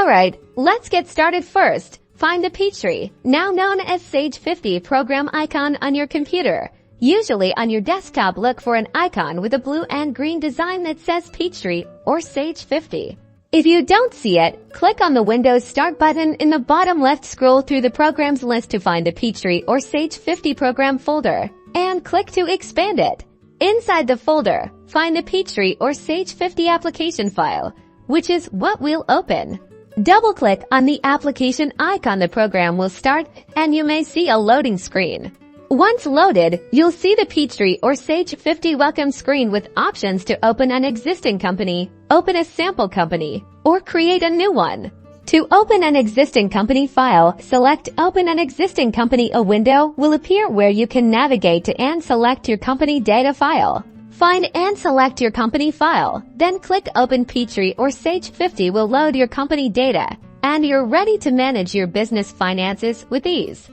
Alright, let's get started first. Find the Peachtree, now known as Sage 50 program icon on your computer. Usually on your desktop, look for an icon with a blue and green design that says Peachtree or Sage 50. If you don't see it, click on the Windows Start button in the bottom left, scroll through the programs list to find the Peachtree or Sage 50 program folder, and click to expand it. Inside the folder, find the Peachtree or Sage 50 application file, which is what we'll open. Double-click on the application icon, the program will start, and you may see a loading screen. Once loaded, you'll see the Peachtree or Sage 50 welcome screen with options to open an existing company, open a sample company, or create a new one. To open an existing company file, select Open an Existing Company. A window will appear where you can navigate to and select your company data file. Find and select your company file, then click Open Peachtree or Sage 50 will load your company data, and you're ready to manage your business finances with ease.